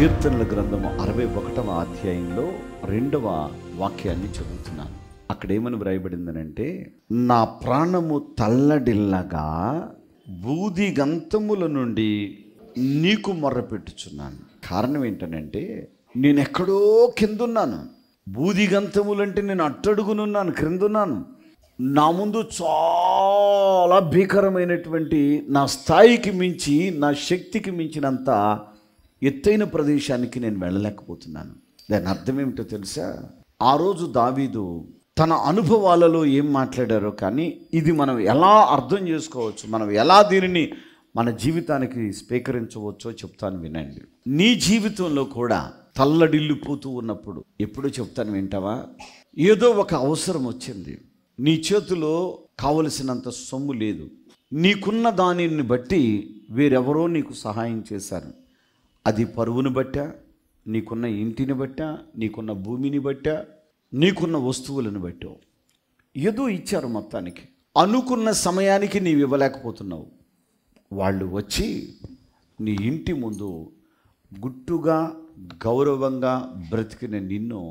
కీర్తనల గ్రంథము 61వ అధ్యాయంలో 2వ వాక్యాన్ని చదువుతున్నాను. అక్కడేమని వ్రాయబడిందనంటే, నా ప్రాణము తల్లడిల్లగా బూది గంతముల నుండి నీకు మొర్రపెట్టుచున్నాను. కారణం ఏంటనంటే, నేను ఎక్కడో కిందున్నాను. బూది గంతములంటే నేను అట్టడుగునున్నాను, క్రిందున్నాను. నా ముందు చాలా భీకరమైనటువంటి, నా స్థాయికి మించి, నా శక్తికి మించినంత ఎత్తైన ప్రదేశానికి నేను వెళ్ళలేకపోతున్నాను. దాని అర్థం ఏమిటో తెలుసా? ఆ రోజు దావీదు తన అనుభవాలలో ఏం మాట్లాడారో, కానీ ఇది మనం ఎలా అర్థం చేసుకోవచ్చు, మనం ఎలా దీనిని మన జీవితానికి స్వీకరించవచ్చో చెప్తాను, వినండి. నీ జీవితంలో కూడా తల్లడిల్లిపోతూ ఉన్నప్పుడు ఎప్పుడూ చెప్తాను, వింటావా? ఏదో ఒక అవసరం వచ్చింది, నీ చేతిలో కావలసినంత సొమ్ము లేదు, నీకున్న దానిని బట్టి వేరెవరో నీకు సహాయం చేశారు. అది పరువును బట్టా, నీకున్న ఇంటిని బట్టా, నీకున్న భూమిని బట్టా, నీకున్న వస్తువులను బట్టో ఏదో ఇచ్చారు. మొత్తానికి అనుకున్న సమయానికి నీవు ఇవ్వలేకపోతున్నావు. వాళ్ళు వచ్చి నీ ఇంటి ముందు గుట్టుగా గౌరవంగా బ్రతికిన నిన్ను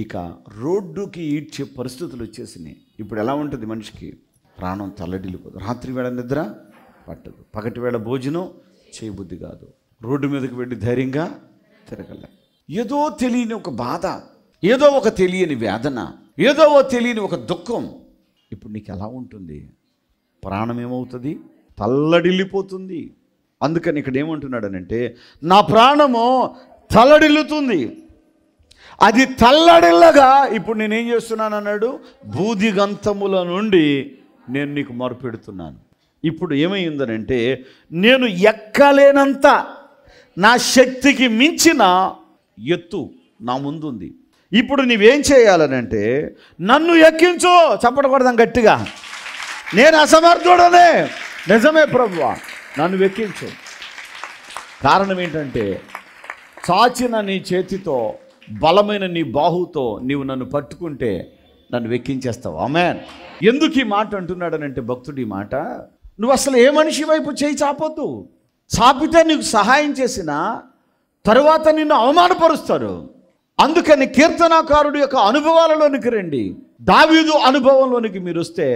ఇక రోడ్డుకి ఈడ్చే పరిస్థితులు వచ్చేసినాయి. ఇప్పుడు ఎలా ఉంటుంది మనిషికి? ప్రాణం తల్లడిల్లిపోతుంది. రాత్రి వేళ నిద్ర పట్టదు, పగటి వేళ భోజనం చేయబుద్ధి కాదు, రోడ్డు మీదకి వెళ్ళి ధైర్యంగా తిరగల. ఏదో తెలియని ఒక బాధ, ఏదో ఒక తెలియని వేదన, ఏదో తెలియని ఒక దుఃఖం. ఇప్పుడు నీకు ఎలా ఉంటుంది? ప్రాణం ఏమవుతుంది? తల్లడిల్లిపోతుంది. అందుకని ఇక్కడ ఏమంటున్నాడనంటే, నా ప్రాణము తల్లడిల్లుతుంది. అది తల్లడిల్లగా ఇప్పుడు నేనేం చేస్తున్నాను అన్నాడు, బూది గంతముల నుండి నేను నీకు మొరపెడుతున్నాను. ఇప్పుడు ఏమైందనంటే, నేను ఎక్కలేనంత, నా శక్తికి మించిన ఎత్తు నా ముందుంది. ఇప్పుడు నీవేం చేయాలనంటే, నన్ను ఎక్కించు. చెప్పకూడదాం గట్టిగా, నేను అసమర్థుడనే. నిజమే ప్రభువా, నన్ను ఎక్కించు. కారణం ఏంటంటే, చాచిన నీ చేతితో, బలమైన నీ బాహుతో నీవు నన్ను పట్టుకుంటే నన్ను వెక్కించేస్తావు. ఆమేన్. ఎందుకు ఈ మాట అంటున్నాడనంటే భక్తుడు, ఈ మాట నువ్వు అసలు ఏ మనిషి వైపు చేయి చాపొద్దు. చాపితే నీకు సహాయం చేసిన తరువాత నిన్ను అవమానపరుస్తారు. అందుకని కీర్తనాకారుడి యొక్క అనుభవాలలోనికి రండి. దావీదు అనుభవంలోనికి మీరు వస్తే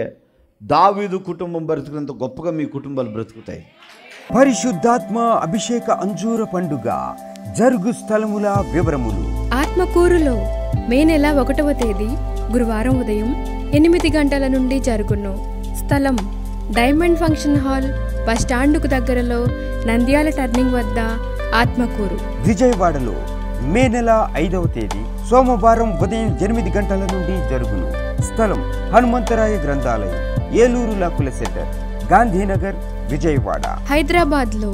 దావీదు కుటుంబం బ్రతుకున్నంత గొప్పగా మీ కుటుంబాలు బ్రతుకుతాయి. పరిశుద్ధాత్మ అభిషేక అంజూర పండుగ జరుగు స్థలముల వివరములు. ఆత్మకూరులో మే నెల 1వ తేదీ గురువారం ఉదయం 8 గంటల నుండి జరుగును. స్థలం డైమండ్ ఫంక్షన్ హాల్, బస్ స్టాండుకు దగ్గరలో, నంద్యాల టర్నింగ్ వద్ద, ఆత్మకూరు. విజయవాడలో మే నెల 5వ తేదీ సోమవారం ఉదయం 8 గంటల నుండి జరుగును. స్థలం హనుమంతరాయ గ్రంథాలయం, ఏలూరు లాకుల సెంటర్, గాంధీనగర్, విజయవాడ. హైదరాబాద్లో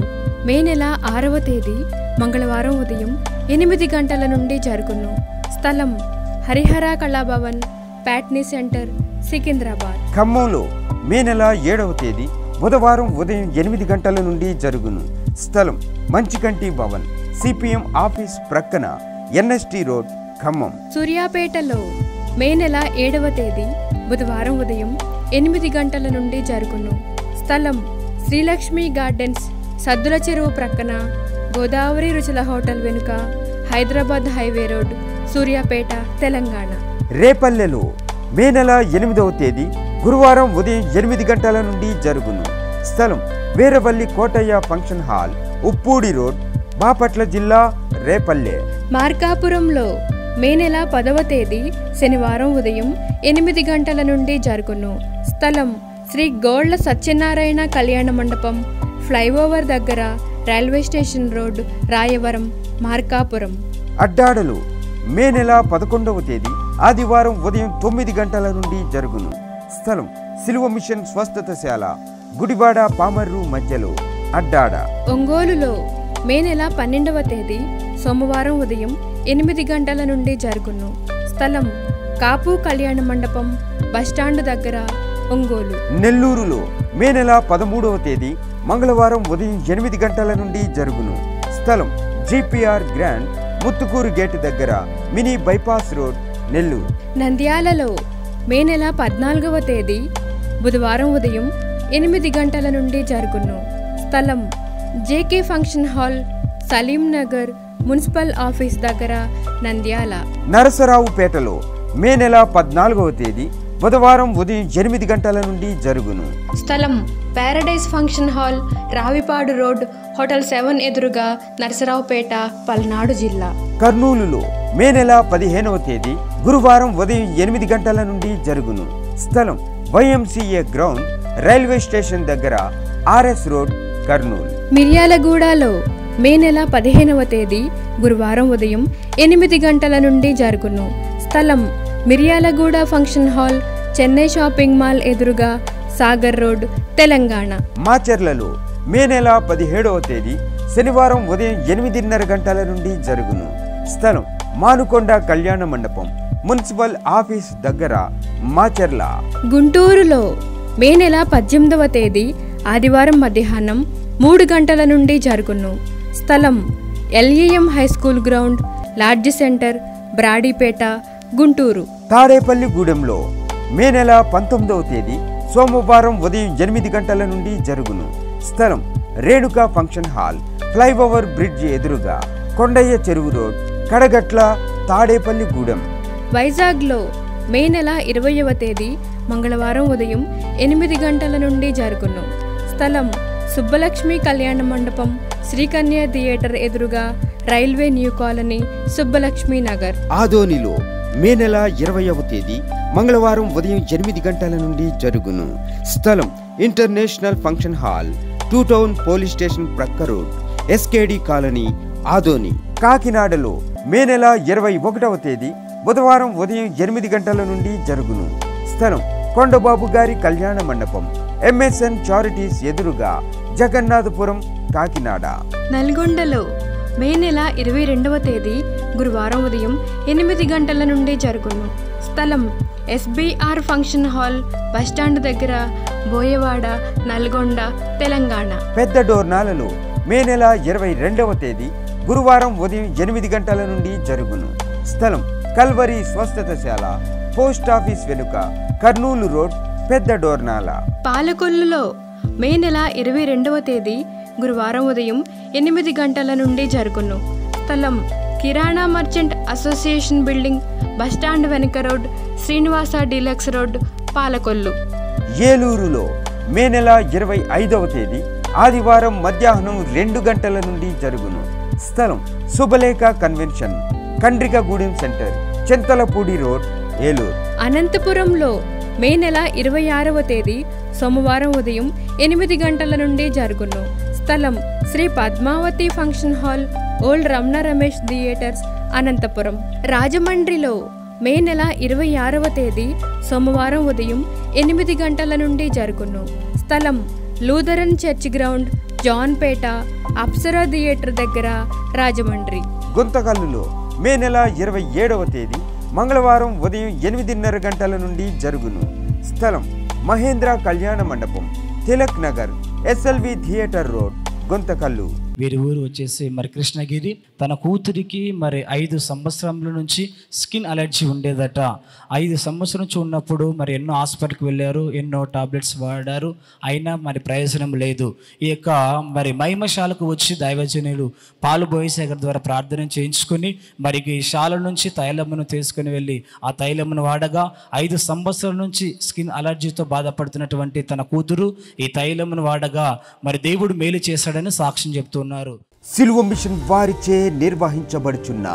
మే నెల 6వ తేదీ మంగళవారం ఉదయం 8 గంటల నుండి జరుగును. స్థలం హరిహర కళాభవన్, ప్యాట్నీ సెంటర్, సికింద్రాబాద్. ఖమ్మంలో మే నెల 7వ తేదీ బుధవారం ఉదయం 8 గంటల నుండి జరుగును. స్థలం మంచికంటి భవన్, సిపిఎం ఆఫీస్ ప్రక్కన, ఎన్ఎస్టి రోడ్, ఖమ్మం. సూర్యాపేటలో మే నెల 7వ తేదీ బుధవారం ఉదయం 8 గంటల నుండి జరుగును. స్థలం శ్రీలక్ష్మి గార్డెన్స్, సద్దుల చెరువు ప్రక్కన, గోదావరి రుచుల హోటల్ వెనుక, హైదరాబాద్ హైవే రోడ్, సూర్యాపేట, తెలంగాణ. రేపల్లెలో మే నెల 8వ తేదీ గురువారం ఉదయం 8 గంటల నుండి జరుగును. స్థలం Veeravalli Kotaiah function hall, Uppudi road, Bapatla జిల్లా, రేపల్లె. మార్కాపురంలో మే నెల 10వ తేదీ శనివారం ఉదయం 8 గంటల నుండి జరుగును. స్థలం శ్రీ గోళ్ల సత్యనారాయణ కళ్యాణ మండపం, ఫ్లైఓవర్ దగ్గర, railway station road, Rayavaram, Markapuram. అడ్డాడలో మే నెల 11వ తేదీ ఆదివారం ఉదయం 9 గంటల నుండి జరుగును. స్థలం సిలువ మిషన్ స్వస్థతశాల, గుడివాడ పామర్రు మధ్యలో, అడ్డాడ. ఒంగోలులో మే నెల 12వ తేదీ సోమవారం ఉదయం 8 గంటల నుండి జరుగును. స్థలం కాపు కళ్యాణ మండపం, బస్టాండ్ దగ్గర, ఒంగోలు. నెల్లూరులో మే నెల 13వ తేదీ మంగళవారం ఉదయం 8 గంటల నుండి జరుగును. స్థలం జిపిఆర్ గ్రాండ్, ముత్తుకూరు గేటు దగ్గర, మినీ బైపాస్ రోడ్, నెల్లూరు. నంద్యాలలో మే నెల 14వ తేదీ బుధవారం ఉదయం 8 గంటల నుండి జరుగును. స్థలం J K function hall, Salim Nagar, municipal office దగ్గర నంద్యాల. నరసరావుపేటలో మే నెల 14వ తేదీ బుధవారం ఉదయం 8 గంటల నుండి జరుగును. స్థలం Paradise function hall, Ravipadu road, hotel 7 ఎదురుగా, నరసరావుపేట, పల్నాడు జిల్లా. కర్నూలులో మే నెల 15వ తేదీ గురువారం ఉదయం 8 గంటల నుండి జరుగును. స్థలం YMCA గ్రౌండ్, రైల్వే స్టేషన్ దగ్గర, RS రోడ్, కర్నూలు. మిర్యాలగూడలో మే నెల 15వ తేదీ గురువారం ఉదయం 8 గంటల నుండి జరుగును. స్థలం Miryalaguda function hall, Chennai shopping mall ఎదురుగా, సాగర్ రోడ్, తెలంగాణ. మాచర్లలో మే నెల 17వ తేదీ శనివారం ఉదయం 8:30 గంటల నుండి జరుగును. స్థలం మానుకొండ కళ్యాణ మండపం, మున్సిపల్ ఆఫీస్ దగ్గర, మాచర్ల. గుంటూరులో మే నెల 18వ తేదీ ఆదివారం మధ్యాహ్నం 3 గంటల నుండి జరుగును. స్థలం LEM high school ground, lodge centre, Brodipet, Guntur. తాడేపల్లిగూడెంలో మే నెల 19వ తేదీ సోమవారం ఉదయం 8 గంటల నుండి జరుగును. స్థలం Renuka function hall, flyover bridge ఎదురుగా, కొండయ్య చెరువు రోడ్, కడగట్ల, తాడేపల్లిగూడెం. వైజాగ్లో మే నెల 20వ తేదీ మంగళవారం ఉదయం 8 గంటల నుండి జరుగును. స్థలం సుబ్బలక్ష్మి కళ్యాణ మండపం, శ్రీకన్య థియేటర్ ఎదురుగా, railway new colony, Subbalakshmi Nagar. ఆదోనిలో మే నెల 20వ తేదీ మంగళవారం ఉదయం 8 గంటల నుండి జరుగును. స్థలం international function hall, 2 town police station ప్రక్క రోడ్, SKD కాలనీ, ఆదోని. కాకినాడలో మే నెల 21వ తేదీ బుధవారం ఉదయం 8 గంటల నుండి జరుగును. స్థలం కొండబాబు గారి కళ్యాణ మండపం, MSN చారిటీస్ ఎదురుగా, జగన్నాథపురం, కాకినాడ. నల్గొండలో మే నెల 22వ తేదీ గురువారం ఉదయం 8 గంటల నుండి జరుగును. స్థలం SBR ఫంక్షన్ హాల్, బస్టాండ్ దగ్గర, బోయవాడ, నల్గొండ, తెలంగాణ. పెద్ద డోర్నాలలో మే నెల 22వ తేదీ గురువారం ఉదయం 8 గంటల నుండి జరుగును. స్థలం కల్వరి స్వస్థతశాల, పోస్ట్ ఆఫీస్ వెనుక, కర్నూలు రోడ్, పెద్ద డోర్నాల. పాలకొల్లులో మే నెల 22వ తేదీ గురువారం ఉదయం 8 గంటల నుండి జరుగును. స్థలం కిరాణా మర్చెంట్ అసోసియేషన్ బిల్డింగ్, బస్టాండ్ వెనుక road, Srinivasa deluxe road, Palakollu. ఏలూరులో మే నెల 25వ తేదీ ఆదివారం మధ్యాహ్నం 2 గంటల నుండి జరుగును. స్థలం Subhalekha convention, Kandrikagudem centre, Chintalapudi road, Eluru. అనంతపురంలో మే నెల 26వ తేదీ సోమవారం ఉదయం 8 గంటల నుండి జరుగును. స్థలం Sri Padmavathi function hall, old Ramana Ramesh theatres, Anantapur. రాజమండ్రిలో మే నెల 26వ తేదీ సోమవారం ఉదయం 8 గంటల నుండి జరుగును. స్థలం Lutheran church ground, Janpeta, Apsara theatre దగ్గర, రాజమండ్రి. గుంతకల్లులో మే నెల 27వ తేదీ మంగళవారం ఉదయం 8:30 గంటల నుండి జరుగును. స్థలం మహేంద్ర కళ్యాణ మండపం, Tilak Nagar, SLV theatre road, Guntakal. వీరి ఊరు వచ్చేసి మరి కృష్ణగిరి. తన కూతురికి మరి 5 సంవత్సరాల నుంచి స్కిన్ అలర్జీ ఉండేదట. 5 సంవత్సరం నుంచి ఉన్నప్పుడు మరి ఎన్నో హాస్పిటల్కి వెళ్ళారు, ఎన్నో టాబ్లెట్స్ వాడారు, అయినా మరి ప్రయోజనం లేదు. ఈ యొక్క మరి మహిమశాలకు వచ్చి దైవజనులు పాలు బోయశేఖర్ ద్వారా ప్రార్థన చేయించుకొని మరి ఈ శాల నుంచి తైలమును తీసుకుని వెళ్ళి ఆ తైలమును వాడగా 5 సంవత్సరాల నుంచి స్కిన్ అలర్జీతో బాధపడుతున్నటువంటి తన కూతురు ఈ తైలమును వాడగా మరి దేవుడు మేలు చేశాడని సాక్ష్యం చెప్తున్నారు. సిలువ మిషన్ వారిచే నిర్వహించబడుచున్న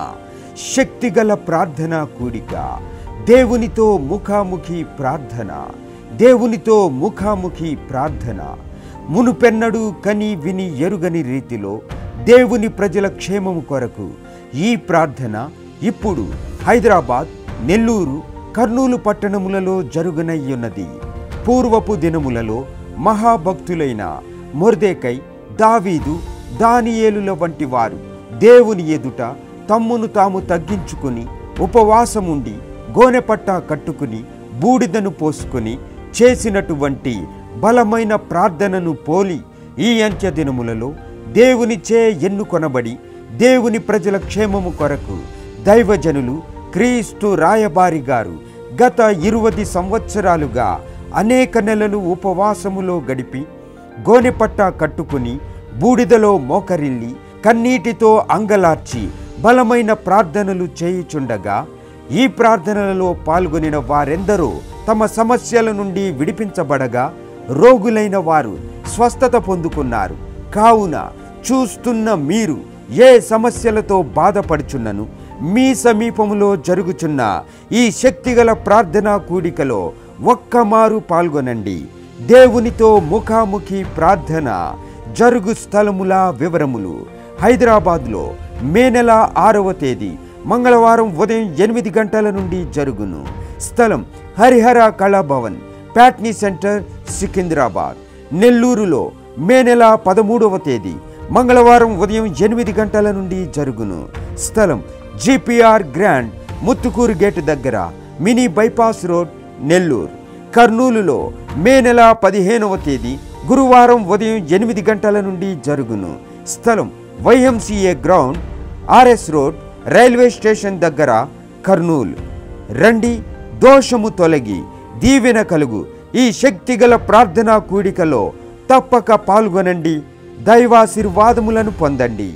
శక్తిగల ప్రార్థన కూడిక, దేవునితో ముఖాముఖి ప్రార్థన, దేవునితో ముఖాముఖి ప్రార్థన. మునుపెన్నడు కని విని ఎరుగని రీతిలో దేవుని ప్రజల క్షేమము కొరకు ఈ ప్రార్థన ఇప్పుడు హైదరాబాద్, నెల్లూరు, కర్నూలు పట్టణములలో జరుగునయ్యున్నది. పూర్వపు దినములలో మహాభక్తులైన మొర్దెకై, దావీదు, దానియేలుల వంటి వారు దేవుని ఎదుట తమ్మును తాము తగ్గించుకుని ఉపవాసముండి గోనెపట్ట కట్టుకుని బూడిదను పోసుకొని చేసినటువంటి బలమైన ప్రార్థనను పోలి ఈ అంత్య దినములలో దేవునిచే ఎన్నుకొనబడి దేవుని ప్రజల క్షేమము కొరకు దైవజనులు క్రీస్తు రాయబారి గారు గత 20 సంవత్సరాలుగా అనేక నెలలు ఉపవాసములో గడిపి గోనెపట్ట కట్టుకుని బూడిదలో మోకరిల్లి కన్నీటితో అంగలార్చి బలమైన ప్రార్థనలు చేయుచుండగా ఈ ప్రార్థనలలో పాల్గొనిన వారెందరూ తమ సమస్యల నుండి విడిపించబడగా రోగులైన వారు స్వస్థత పొందుకున్నారు. కావున చూస్తున్న మీరు ఏ సమస్యలతో బాధపడుచున్నను మీ సమీపములో జరుగుచున్న ఈ శక్తిగల ప్రార్థనా కూడికలో ఒక్కమారు పాల్గొనండి. దేవునితో ముఖాముఖి ప్రార్థన జరుగు స్థలముల వివరములు: హైదరాబాద్లో మే నెల 6వ తేదీ మంగళవారం ఉదయం 8 గంటల నుండి జరుగును. స్థలం హరిహర కళాభవన్, ప్యాట్నీ సెంటర్, సికింద్రాబాద్. నెల్లూరులో మే నెల 13వ తేదీ మంగళవారం ఉదయం 8 గంటల నుండి జరుగును. స్థలం GPR గ్రాండ్, ముత్తుకూరు గేటు దగ్గర, మినీ బైపాస్ రోడ్, నెల్లూరు. కర్నూలులో మే నెల 15వ తేదీ గురువారం ఉదయం 8 గంటల నుండి జరుగును. స్థలం YMCA ground, RS road, railway station దగ్గర, కర్నూలు. రండి, దోషము తొలగి దీవెన కలుగు ఈ శక్తిగల ప్రార్థనా కూడికలో తప్పక పాల్గొనండి. దైవాశీర్వాదములను పొందండి.